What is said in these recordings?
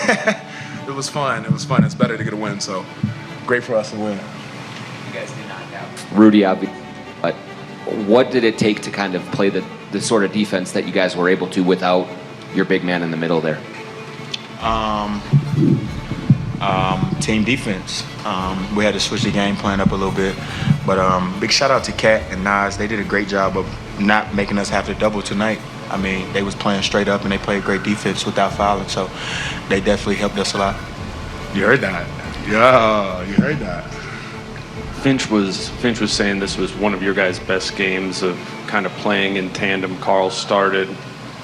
It was fun. It was fun. It's better to get a win, so great for us to win. You guys did not have Rudy, obviously, but what did it take to kind of play the sort of defense that you guys were able to without your big man in the middle there? Team defense. We had to switch the game plan up a little bit. But big shout out to Kat and Nas. They did a great job of not making us have to double tonight. I mean, they was playing straight up and they played great defense without fouling. So they definitely helped us a lot. You heard that? Yeah, you heard that. Finch was saying this was one of your guys' best games of kind of playing in tandem. Karl started,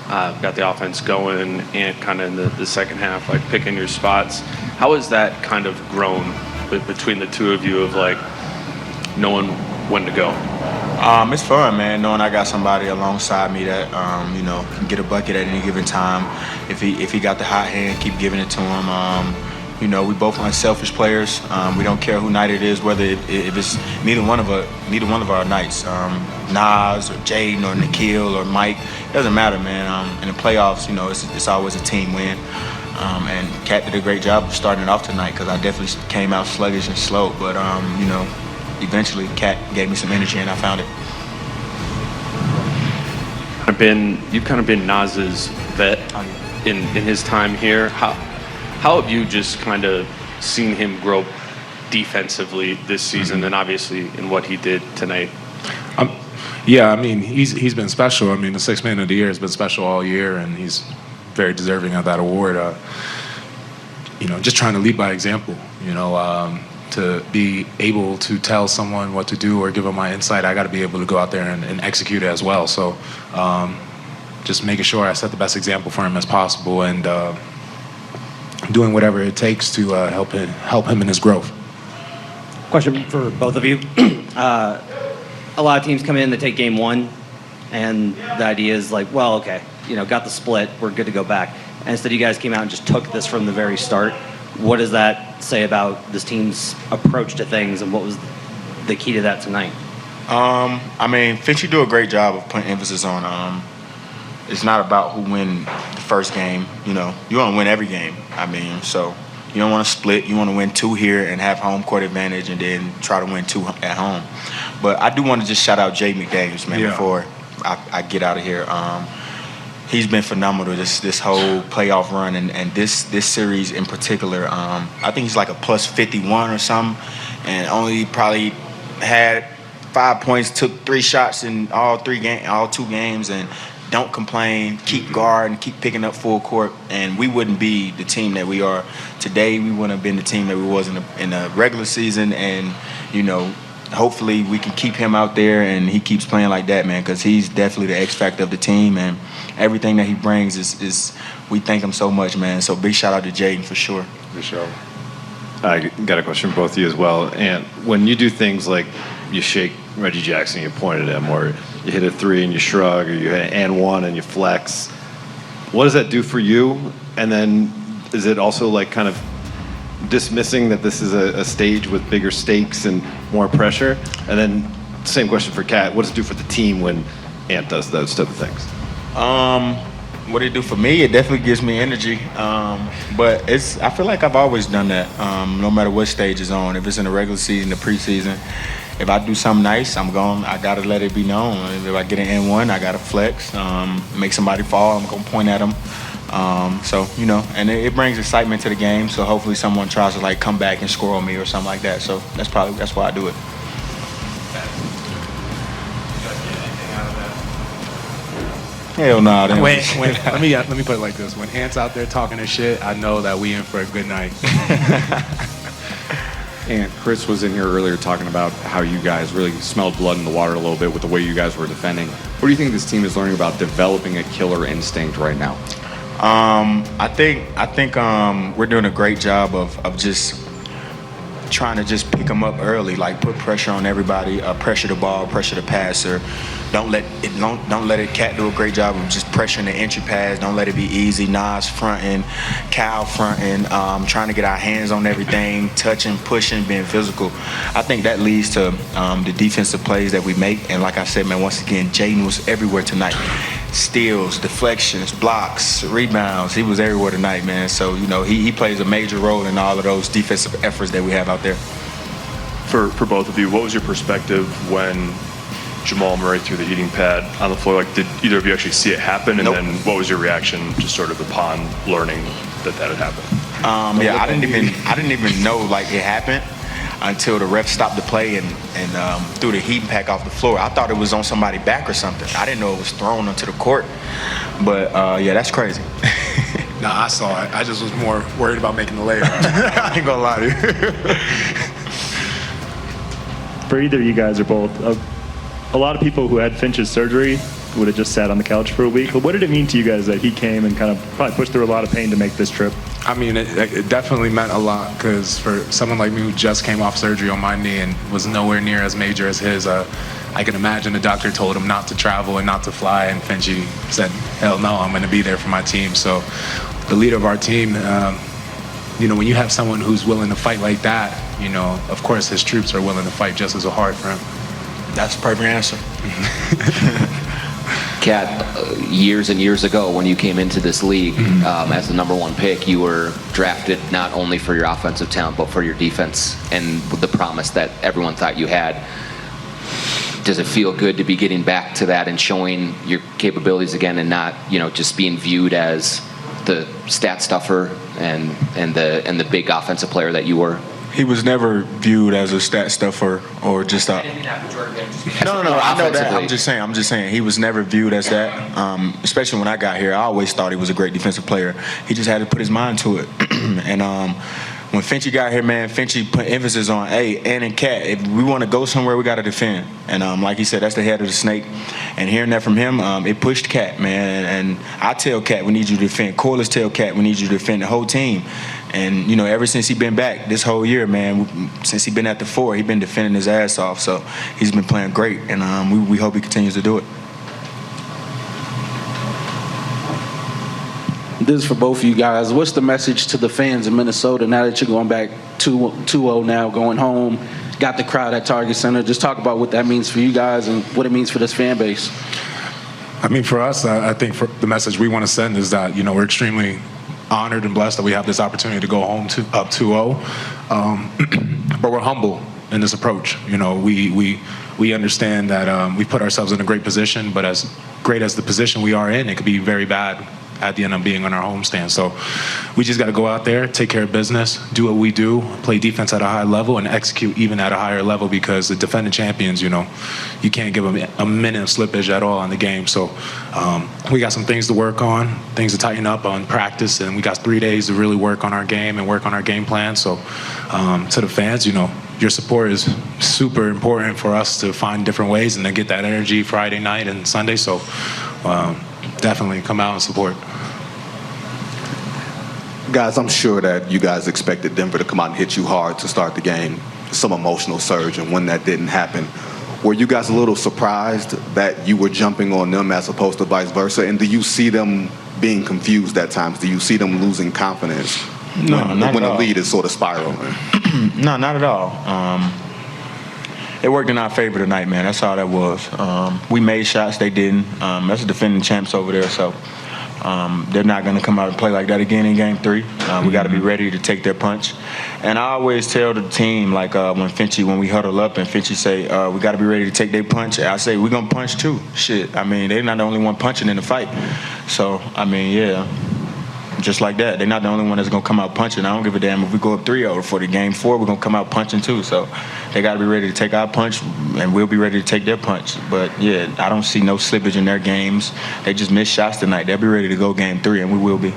got the offense going, and kind of in the second half, like picking your spots. How has that kind of grown between the two of you of like knowing when to go? It's fun, man, knowing I got somebody alongside me that can get a bucket at any given time. If he got the hot hand, keep giving it to him. We both unselfish players. We don't care who night it is, whether if it's neither one of our nights. Nas or Jaden or Nikhil or Mike, it doesn't matter, man. In the playoffs, it's always a team win. And Kat did a great job of starting it off tonight because I definitely came out sluggish and slow. But eventually Kat gave me some energy and I found it. You've kind of been Nas's vet in his time here. How have you just kind of seen him grow defensively this season and obviously in what he did tonight? Yeah, I mean, he's been special. I mean, the Sixth Man of the Year has been special all year, and he's very deserving of that award. Just trying to lead by example, to be able to tell someone what to do or give them my insight, I got to be able to go out there and execute it as well. So just making sure I set the best example for him as possible and doing whatever it takes to help him in his growth. Question for both of you. A lot of teams come in, they take game one, and the idea is like, well, okay, got the split, we're good to go back. And instead you guys came out and just took this from the very start. What does that say about this team's approach to things, and what was the key to that tonight? Finch, you do a great job of putting emphasis on it's not about who win the first game. You want to win every game. So you don't want to split. You want to win 2 here and have home court advantage and then try to win 2 at home. But I do want to just shout out Jay McDaniels, man, before I get out of here. He's been phenomenal this whole playoff run and this series in particular. I think he's like a plus 51 or something, and only probably had 5 points, took 3 shots in all 2 games, and don't complain, keep guard, and keep picking up full court, and we wouldn't be the team that we are today. We wouldn't have been the team that we was in the regular season, and hopefully we can keep him out there and he keeps playing like that, man, because he's definitely the X factor of the team, and everything that he brings is we thank him so much, man. So big shout out to Jaden for sure. For sure. I got a question for both of you as well. And when you do things like you shake Reggie Jackson, you point at him, or you hit a 3 and you shrug, or you hit an 1 and you flex, what does that do for you? And then is it also like kind of dismissing that this is a stage with bigger stakes and more pressure? And then same question for Kat, what does it do for the team when Ant does those type of things? What it do for me, it definitely gives me energy. But I feel like I've always done that, no matter what stage it's on. If it's in the regular season, the preseason, if I do something nice, I gotta let it be known. If I get an N1, I gotta flex, make somebody fall, I'm gonna point at them. And it brings excitement to the game. So hopefully someone tries to like come back and score on me or something like that. So that's why I do it. Hell no. Let me put it like this: when Ant's out there talking his shit, I know that we in for a good night. And Chris was in here earlier talking about how you guys really smelled blood in the water a little bit with the way you guys were defending. What do you think this team is learning about developing a killer instinct right now? I think we're doing a great job of just trying to just pick them up early, like put pressure on everybody, pressure the ball, pressure the passer. Don't let it. Cat do a great job of just pressuring the entry pass. Don't let it be easy. Nas fronting, Cal fronting, trying to get our hands on everything, touching, pushing, being physical. I think that leads to the defensive plays that we make. And like I said, man, once again, Jaden was everywhere tonight. steals, deflections, blocks, rebounds. He was everywhere tonight, man. So, you know, he plays a major role in all of those defensive efforts that we have out there. For both of you, what was your perspective when Jamal Murray threw the heating pad on the floor? Like, did either of you actually see it happen? And Nope. then what was your reaction just sort of upon learning that had happened? Yeah, I didn't even know like it happened until the ref stopped the play and threw the heating pack off the floor. I thought it was on somebody's back or something. I didn't know it was thrown onto the court. But yeah, that's crazy. Nah, I saw it. I just was more worried about making the layup. I ain't gonna lie to you. For either you guys or both, a lot of people who had Finch's surgery would have just sat on the couch for a week. But what did it mean to you guys that he came and kind of probably pushed through a lot of pain to make this trip? I mean, it definitely meant a lot because for someone like me who just came off surgery on my knee and was nowhere near as major as his, I can imagine the doctor told him not to travel and not to fly, and Finchy said, hell no, I'm going to be there for my team. So the leader of our team, you know, when you have someone who's willing to fight like that, you know, of course his troops are willing to fight just as hard for him. That's the perfect answer. Kat, years and years ago when you came into this league as the #1 pick, you were drafted not only for your offensive talent but for your defense and the promise that everyone thought you had. Does it feel good to be getting back to that and showing your capabilities again and not, you know, just being viewed as the stat stuffer and the big offensive player that you were? He was never viewed as a stat stuffer or just a. No, I know that. I'm just saying he was never viewed as that. Especially when I got here, I always thought he was a great defensive player. He just had to put his mind to it. And when Finchy got here, man, Finchy put emphasis on, hey, and Cat, if we want to go somewhere, we got to defend. And like he said, that's the head of the snake. And hearing that from him, it pushed Cat, man. And I tell Cat, we need you to defend. Corliss tell Cat, we need you to defend the whole team. And, you know, ever since he been back this whole year, man, since he been at the 4, he been defending his ass off. So he's been playing great, and we hope he continues to do it. This is for both of you guys. What's the message to the fans in Minnesota now that you're going back 2-0 now, going home, got the crowd at Target Center? Just talk about what that means for you guys and what it means for this fan base. I mean, for us, I think the message we want to send is that, you know, we're extremely honored and blessed that we have this opportunity to go home up 2-0. But we're humble in this approach. You know, we understand that we put ourselves in a great position, but as great as the position we are in, it could be very bad at the end of being on our homestand. So we just got to go out there, take care of business, do what we do, play defense at a high level, and execute even at a higher level, because the defending champions, you know, you can't give them a minute of slippage at all in the game. So we got some things to work on, things to tighten up on practice, and we got 3 days to really work on our game and work on our game plan. So to the fans, you know, your support is super important for us to find different ways and then get that energy Friday night and Sunday. So definitely come out and support. Guys, I'm sure that you guys expected Denver to come out and hit you hard to start the game, some emotional surge, and when that didn't happen, were you guys a little surprised that you were jumping on them as opposed to vice versa? And do you see them being confused at times? Do you see them losing confidence when the lead is sort of spiraling? No, not at all. It worked in our favor tonight, man. That's all that was. We made shots, they didn't. That's the defending champs over there, so they're not going to come out and play like that again in Game 3. We got to be ready to take their punch. And I always tell the team, like when we huddle up and Finchy say, we got to be ready to take their punch, I say, we're going to punch too. Shit, I mean, they're not the only one punching in the fight. So, I mean, yeah. Just like that. They're not the only one that's going to come out punching. I don't give a damn if we go up 3-0 for the Game 4. We're going to come out punching too. So they got to be ready to take our punch, and we'll be ready to take their punch. But, yeah, I don't see no slippage in their games. They just missed shots tonight. They'll be ready to go Game 3, and we will be.